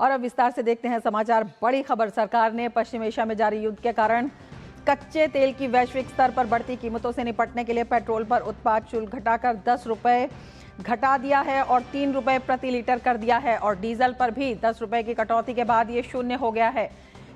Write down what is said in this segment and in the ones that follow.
और अब विस्तार से देखते हैं समाचार। बड़ी खबर, सरकार ने पश्चिम एशिया में जारी युद्ध के कारण कच्चे तेल की वैश्विक स्तर पर बढ़ती कीमतों से निपटने के लिए पेट्रोल पर उत्पाद शुल्क घटाकर 10 रुपए घटा दिया है और 3 रुपए प्रति लीटर कर दिया है और डीजल पर भी 10 रुपए की कटौती के बाद ये शून्य हो गया है।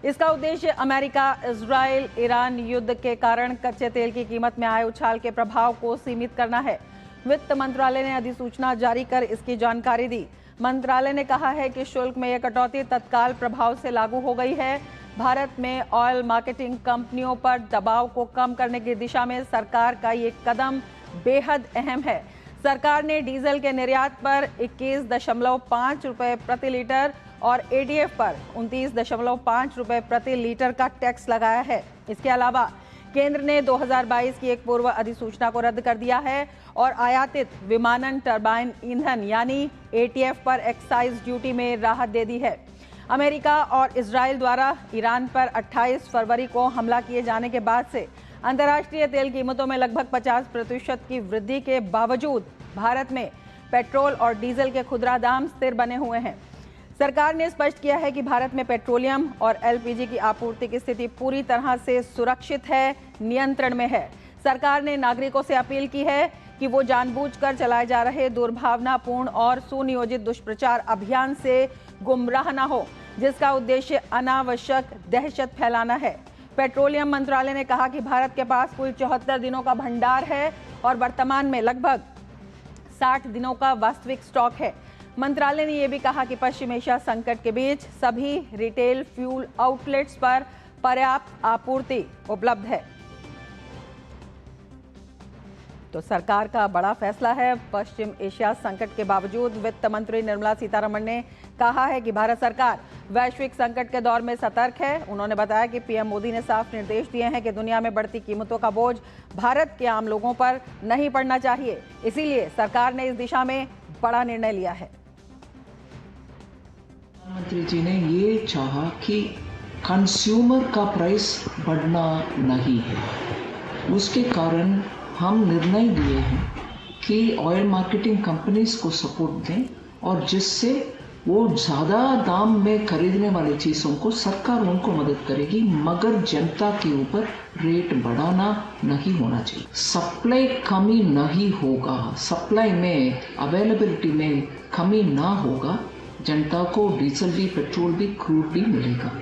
इसका उद्देश्य अमेरिका, इजराइल, ईरान युद्ध के कारण कच्चे तेल की कीमत में आए उछाल के प्रभाव को सीमित करना है। वित्त मंत्रालय ने अधिसूचना जारी कर इसकी जानकारी दी। मंत्रालय ने कहा है कि शुल्क में यह कटौती तत्काल प्रभाव से लागू हो गई है। भारत में ऑयल मार्केटिंग कंपनियों पर दबाव को कम करने की दिशा में सरकार का ये कदम बेहद अहम है। सरकार ने डीजल के निर्यात पर 21.5 रुपए प्रति लीटर और एडीएफ पर 29.5 रुपए प्रति लीटर का टैक्स लगाया है। इसके अलावा केंद्र ने 2022 की एक पूर्व अधिसूचना को रद्द कर दिया है और आयातित विमानन टरबाइन ईंधन यानी एटीएफ पर एक्साइज ड्यूटी में राहत दे दी है। अमेरिका और इजराइल द्वारा ईरान पर 28 फरवरी को हमला किए जाने के बाद से अंतर्राष्ट्रीय तेल कीमतों में लगभग 50% की वृद्धि के बावजूद भारत में पेट्रोल और डीजल के खुदरा दाम स्थिर बने हुए हैं। सरकार ने स्पष्ट किया है कि भारत में पेट्रोलियम और एलपीजी की आपूर्ति की स्थिति पूरी तरह से सुरक्षित है, नियंत्रण में है। सरकार ने नागरिकों से अपील की है कि वो जानबूझकर चलाए जा रहे दुर्भावनापूर्ण और सुनियोजित दुष्प्रचार अभियान से गुमराह न हो, जिसका उद्देश्य अनावश्यक दहशत फैलाना है। पेट्रोलियम मंत्रालय ने कहा कि भारत के पास कुल 74 दिनों का भंडार है और वर्तमान में लगभग 60 दिनों का वास्तविक स्टॉक है। मंत्रालय ने यह भी कहा कि पश्चिम एशिया संकट के बीच सभी रिटेल फ्यूल आउटलेट्स पर पर्याप्त आपूर्ति उपलब्ध है। तो सरकार का बड़ा फैसला है। पश्चिम एशिया संकट के बावजूद वित्त मंत्री निर्मला सीतारमण ने कहा है कि भारत सरकार वैश्विक संकट के दौर में सतर्क है। उन्होंने बताया कि पीएम मोदी ने साफ निर्देश दिए हैं कि दुनिया में बढ़ती कीमतों का बोझ भारत के आम लोगों पर नहीं पड़ना चाहिए। इसीलिए सरकार ने इस दिशा में बड़ा निर्णय लिया है। प्रधानमंत्री जी ने ये चाहा कि कंज्यूमर का प्राइस बढ़ना नहीं है। उसके कारण हम निर्णय लिए हैं कि ऑयल मार्केटिंग कंपनीज को सपोर्ट दें और जिससे वो ज़्यादा दाम में खरीदने वाली चीज़ों को सरकार उनको मदद करेगी, मगर जनता के ऊपर रेट बढ़ाना नहीं होना चाहिए। सप्लाई कमी नहीं होगा, सप्लाई में अवेलेबिलिटी में कमी ना होगा, जनता को डीजल भी, पेट्रोल भी, क्रूड भी मिलेगा।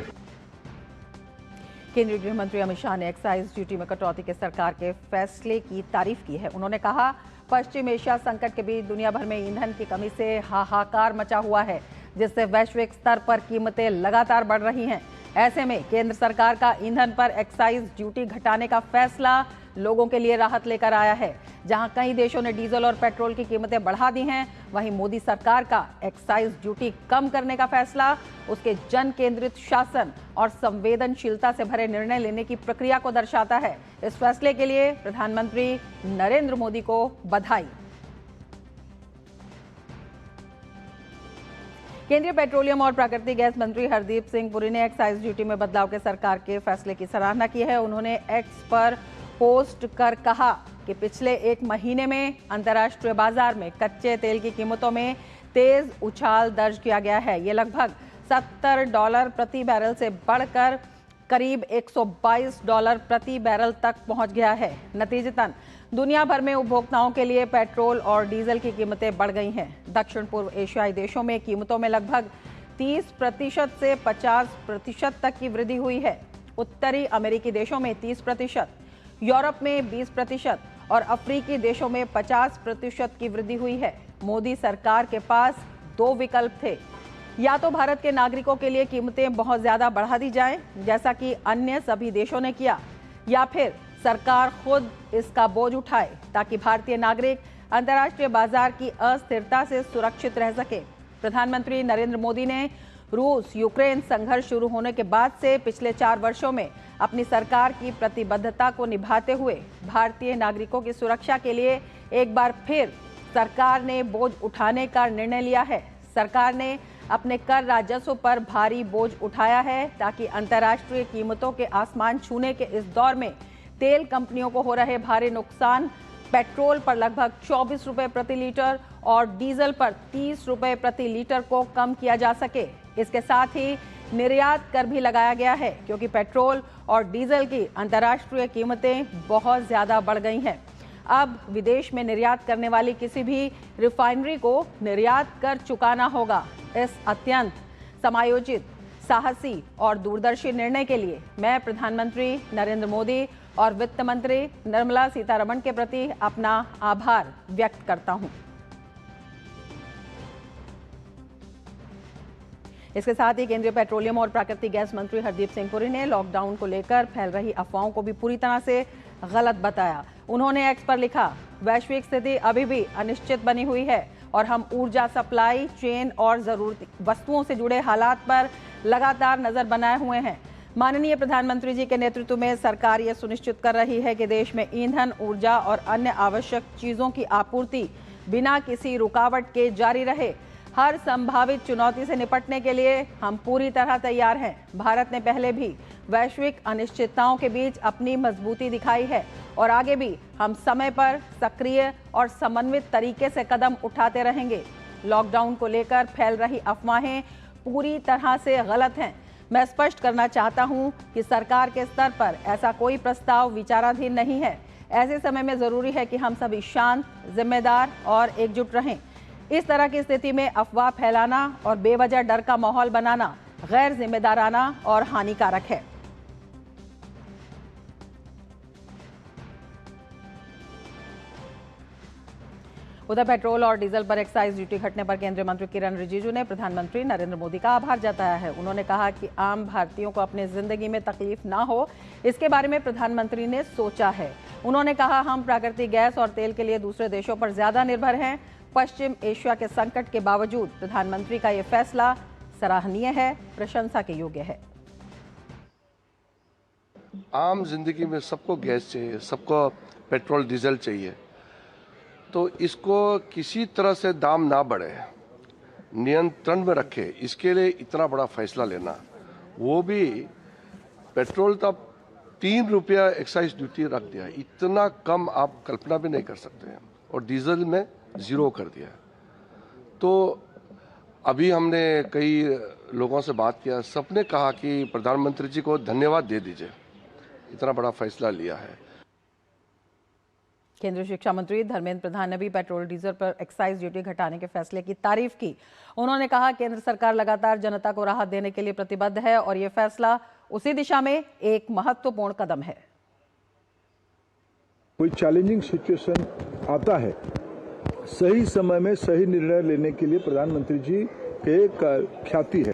केंद्रीय गृह मंत्री अमित शाह ने एक्साइज ड्यूटी में कटौती के सरकार के फैसले की तारीफ की है। उन्होंने कहा, पश्चिम एशिया संकट के बीच दुनिया भर में ईंधन की कमी से हाहाकार मचा हुआ है, जिससे वैश्विक स्तर पर कीमतें लगातार बढ़ रही हैं। ऐसे में केंद्र सरकार का ईंधन पर एक्साइज ड्यूटी घटाने का फैसला लोगों के लिए राहत लेकर आया है। जहां कई देशों ने डीजल और पेट्रोल की कीमतें बढ़ा दी हैं, वहीं मोदी सरकार का एक्साइज ड्यूटी कम करने का फैसला उसके जन केंद्रित शासन और संवेदनशीलता से भरे निर्णय लेने की प्रक्रिया को दर्शाता है। इस फैसले के लिए प्रधानमंत्री नरेंद्र मोदी को बधाई। केंद्रीय पेट्रोलियम और प्राकृतिक गैस मंत्री हरदीप सिंह पुरी ने एक्साइज ड्यूटी में बदलाव के सरकार के फैसले की सराहना की है। उन्होंने एक्स पर पोस्ट कर कहा कि पिछले एक महीने में अंतर्राष्ट्रीय बाजार में कच्चे तेल की कीमतों में तेज उछाल दर्ज किया गया है। ये लगभग $70 प्रति बैरल से बढ़कर करीब $122 प्रति बैरल तक पहुंच गया है। नतीजतन दुनिया भर में उपभोक्ताओं के लिए पेट्रोल और डीजल की कीमतें बढ़ गई हैं। दक्षिण पूर्व एशियाई देशों में कीमतों में लगभग 30% से 50% तक की वृद्धि हुई है। उत्तरी अमेरिकी देशों में 30%, यूरोप में 20% और अफ्रीकी देशों में 50% की वृद्धि हुई है। मोदी सरकार के पास दो विकल्प थे, या तो भारत के नागरिकों के लिए कीमतें बहुत ज्यादा बढ़ा दी जाएं, जैसा कि अन्य सभी देशों ने किया, या फिर सरकार खुद इसका बोझ उठाए ताकि भारतीय नागरिक अंतर्राष्ट्रीय बाजार की अस्थिरता से सुरक्षित रह सके। प्रधानमंत्री नरेंद्र मोदी ने रूस यूक्रेन संघर्ष शुरू होने के बाद से पिछले 4 वर्षों में अपनी सरकार की प्रतिबद्धता को निभाते हुए भारतीय नागरिकों की सुरक्षा के लिए एक बार फिर सरकार ने बोझ उठाने का निर्णय लिया है। सरकार ने अपने कर राजस्व पर भारी बोझ उठाया है ताकि अंतर्राष्ट्रीय कीमतों के आसमान छूने के इस दौर में तेल कंपनियों को हो रहे भारी नुकसान पेट्रोल पर लगभग 24 रुपए प्रति लीटर और डीजल पर 30 रुपए प्रति लीटर को कम किया जा सके। इसके साथ ही निर्यात कर भी लगाया गया है, क्योंकि पेट्रोल और डीजल की अंतर्राष्ट्रीय कीमतें बहुत ज्यादा बढ़ गई हैं। अब विदेश में निर्यात करने वाली किसी भी रिफाइनरी को निर्यात कर चुकाना होगा। इस अत्यंत समायोजित, साहसी और दूरदर्शी निर्णय के लिए मैं प्रधानमंत्री नरेंद्र मोदी और वित्त मंत्री निर्मला सीतारमण के प्रति अपना आभार व्यक्त करता हूं। इसके साथ ही केंद्रीय पेट्रोलियम और प्राकृतिक गैस मंत्री हरदीप सिंह पुरी ने लॉकडाउन को लेकर फैल रही अफवाहों को भी पूरी तरह से गलत बताया। उन्होंने एक्स पर लिखा, वैश्विक स्थिति अभी भी अनिश्चित बनी हुई है और हम ऊर्जा सप्लाई चेन और जरूरती वस्तुओं से जुड़े हालात पर लगातार नजर बनाए हुए हैं। माननीय प्रधानमंत्री जी के नेतृत्व में सरकार ये सुनिश्चित कर रही है कि देश में ईंधन, ऊर्जा और अन्य आवश्यक चीजों की आपूर्ति बिना किसी रुकावट के जारी रहे। हर संभावित चुनौती से निपटने के लिए हम पूरी तरह तैयार हैं। भारत ने पहले भी वैश्विक अनिश्चितताओं के बीच अपनी मजबूती दिखाई है और आगे भी हम समय पर सक्रिय और समन्वित तरीके से कदम उठाते रहेंगे। लॉकडाउन को लेकर फैल रही अफवाहें पूरी तरह से गलत हैं। मैं स्पष्ट करना चाहता हूं कि सरकार के स्तर पर ऐसा कोई प्रस्ताव विचाराधीन नहीं है। ऐसे समय में जरूरी है कि हम सभी शांत, जिम्मेदार और एकजुट रहें। इस तरह की स्थिति में अफवाह फैलाना और बेवजह डर का माहौल बनाना गैर जिम्मेदाराना और हानिकारक है। उधर पेट्रोल और डीजल पर एक्साइज ड्यूटी घटने पर केंद्रीय मंत्री किरण रिजिजू ने प्रधानमंत्री नरेंद्र मोदी का आभार जताया है। उन्होंने कहा कि आम भारतीयों को अपनी जिंदगी में तकलीफ ना हो, इसके बारे में प्रधानमंत्री ने सोचा है। उन्होंने कहा, हम प्राकृतिक गैस और तेल के लिए दूसरे देशों पर ज्यादा निर्भर हैं। पश्चिम एशिया के संकट के बावजूद प्रधानमंत्री का यह फैसला सराहनीय है, प्रशंसा के योग्य है। आम जिंदगी में सबको गैस चाहिए, सबको पेट्रोल डीजल चाहिए, तो इसको किसी तरह से दाम ना बढ़े, नियंत्रण में रखे, इसके लिए इतना बड़ा फैसला लेना, वो भी पेट्रोल तब 3 रुपया एक्साइज ड्यूटी रख दिया, इतना कम आप कल्पना भी नहीं कर सकते हैं, और डीजल में 0 कर दिया। तो अभी हमने कई लोगों से बात किया, सबने कहा कि प्रधानमंत्री जी को धन्यवाद दे दीजिए, इतना बड़ा फैसला लिया है। केंद्रीय शिक्षा मंत्री धर्मेंद्र प्रधान ने भी पेट्रोल डीजल पर एक्साइज ड्यूटी घटाने के फैसले की तारीफ की। उन्होंने कहा, केंद्र सरकार लगातार जनता को राहत देने के लिए प्रतिबद्ध है और यह फैसला उसी दिशा में एक महत्वपूर्ण कदम है। कोई चैलेंजिंग सिचुएशन आता है, सही समय में सही निर्णय लेने के लिए प्रधानमंत्री जी के ख्याति है।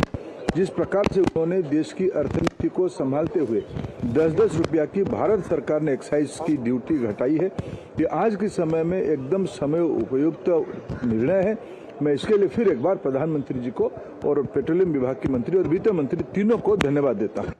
जिस प्रकार से उन्होंने देश की अर्थनीति को संभालते हुए 10-10 रुपया की भारत सरकार ने एक्साइज की ड्यूटी घटाई है, ये आज के समय में एकदम समय उपयुक्त निर्णय है। मैं इसके लिए फिर एक बार प्रधानमंत्री जी को और पेट्रोलियम विभाग के मंत्री और वित्त मंत्री तीनों को धन्यवाद देता हूँ।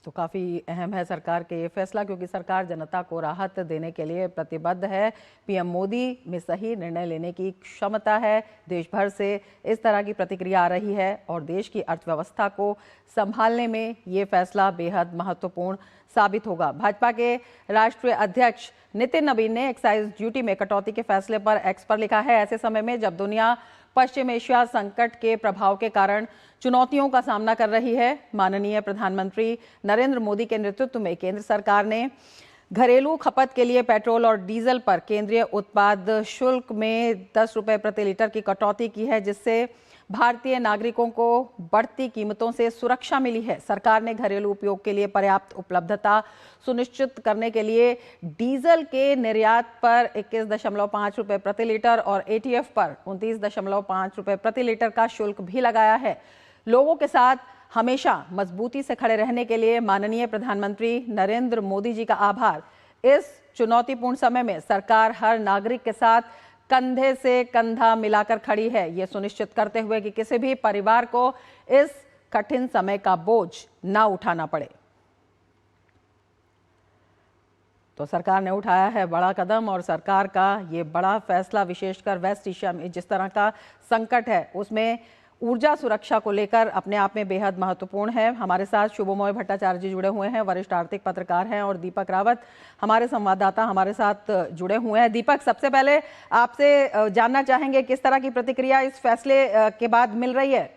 तो काफ़ी अहम है सरकार के ये फैसला, क्योंकि सरकार जनता को राहत देने के लिए प्रतिबद्ध है। पीएम मोदी में सही निर्णय लेने की क्षमता है। देश भर से इस तरह की प्रतिक्रिया आ रही है और देश की अर्थव्यवस्था को संभालने में ये फैसला बेहद महत्वपूर्ण साबित होगा। भाजपा के राष्ट्रीय अध्यक्ष नितिन नवीन ने एक्साइज ड्यूटी में कटौती के फैसले पर एक्स पर लिखा है, ऐसे समय में जब दुनिया पश्चिम एशिया संकट के प्रभाव के कारण चुनौतियों का सामना कर रही है, माननीय प्रधानमंत्री नरेंद्र मोदी के नेतृत्व में केंद्र सरकार ने घरेलू खपत के लिए पेट्रोल और डीजल पर केंद्रीय उत्पाद शुल्क में 10 रुपए प्रति लीटर की कटौती की है, जिससे भारतीय नागरिकों को बढ़ती कीमतों से सुरक्षा मिली है। सरकार ने घरेलू उपयोग के लिए पर्याप्त उपलब्धता सुनिश्चित करने के लिए डीजल के निर्यात पर 21.5 रुपए प्रति लीटर और एटीएफ पर 29.5 रुपए प्रति लीटर का शुल्क भी लगाया है। लोगों के साथ हमेशा मजबूती से खड़े रहने के लिए माननीय प्रधानमंत्री नरेंद्र मोदी जी का आभार। इस चुनौतीपूर्ण समय में सरकार हर नागरिक के साथ कंधे से कंधा मिलाकर खड़ी है, ये सुनिश्चित करते हुए कि किसी भी परिवार को इस कठिन समय का बोझ ना उठाना पड़े। तो सरकार ने उठाया है बड़ा कदम और सरकार का ये बड़ा फैसला विशेषकर वेस्ट एशिया में जिस तरह का संकट है उसमें ऊर्जा सुरक्षा को लेकर अपने आप में बेहद महत्वपूर्ण है। हमारे साथ शुभमोय भट्टाचार्य जी जुड़े हुए हैं, वरिष्ठ आर्थिक पत्रकार हैं, और दीपक रावत हमारे संवाददाता हमारे साथ जुड़े हुए हैं। दीपक, सबसे पहले आपसे जानना चाहेंगे किस तरह की प्रतिक्रिया इस फैसले के बाद मिल रही है?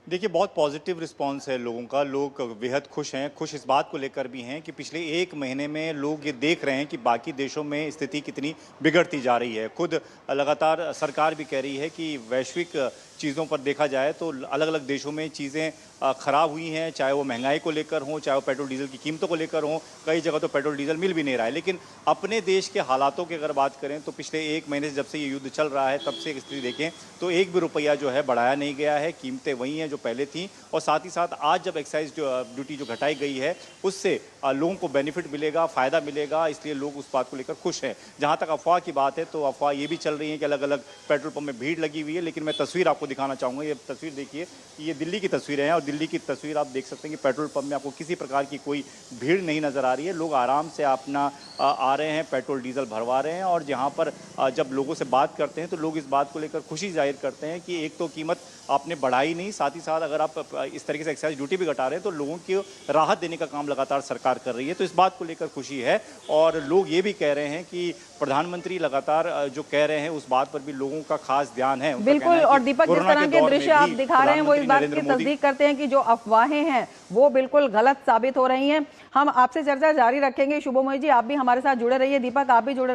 देखिए, बहुत पॉजिटिव रिस्पांस है लोगों का। लोग बेहद खुश हैं। खुश इस बात को लेकर भी हैं कि पिछले 1 महीने में लोग ये देख रहे हैं कि बाकी देशों में स्थिति कितनी बिगड़ती जा रही है। खुद लगातार सरकार भी कह रही है कि वैश्विक चीज़ों पर देखा जाए तो अलग अलग देशों में चीज़ें ख़राब हुई हैं, चाहे वो महंगाई को लेकर हों, चाहे वो पेट्रोल डीजल की कीमतों को लेकर हों। कई जगह तो पेट्रोल डीजल मिल भी नहीं रहा है। लेकिन अपने देश के हालातों की अगर बात करें तो पिछले 1 महीने से जब से ये युद्ध चल रहा है तब से एक स्थिति देखें तो एक भी रुपया जो है बढ़ाया नहीं गया है। कीमतें वही हैं जो पहले थी, और साथ ही साथ आज जब एक्साइज ड्यूटी जो घटाई गई है उससे लोगों को बेनिफिट मिलेगा, फ़ायदा मिलेगा, इसलिए लोग उस बात को लेकर खुश हैं। जहाँ तक अफवाह की बात है तो अफवाह ये भी चल रही है कि अलग अलग पेट्रोल पंप में भीड़ लगी हुई है। लेकिन मैं तस्वीर आपको दिखाना चाहूँगा। ये तस्वीर देखिए, ये दिल्ली की तस्वीरें हैं, और दिल्ली की तस्वीर आप देख सकते हैं कि पेट्रोल पंप में आपको किसी प्रकार की कोई भीड़ नहीं नज़र आ रही है। लोग आराम से अपना आ रहे हैं, पेट्रोल डीजल भरवा रहे हैं। और जहाँ पर जब लोगों से बात करते हैं तो लोग इस बात को लेकर खुशी जाहिर करते हैं कि एक तो कीमत आपने बढ़ाई नहीं, साथ ही साथ अगर आप इस तरीके से एक्साइज ड्यूटी भी घटा रहे हैं तो लोगों की राहत देने का काम लगातार सरकार कर रही है। तो इस बात को लेकर खुशी है। और लोग ये भी कह रहे हैं कि प्रधानमंत्री लगातार जो कह रहे हैं उस बात पर भी लोगों का खास ध्यान है। बिल्कुल, और दीपक, जिस तरह के दृश्य आप दिखा रहे हैं वो इस बात की तस्दीक करते हैं कि जो अफवाहें हैं वो बिल्कुल गलत साबित हो रही हैं। हम आपसे चर्चा जारी रखेंगे। शुभमोय जी, आप भी हमारे साथ जुड़े रहिए, दीपक आप भी जुड़े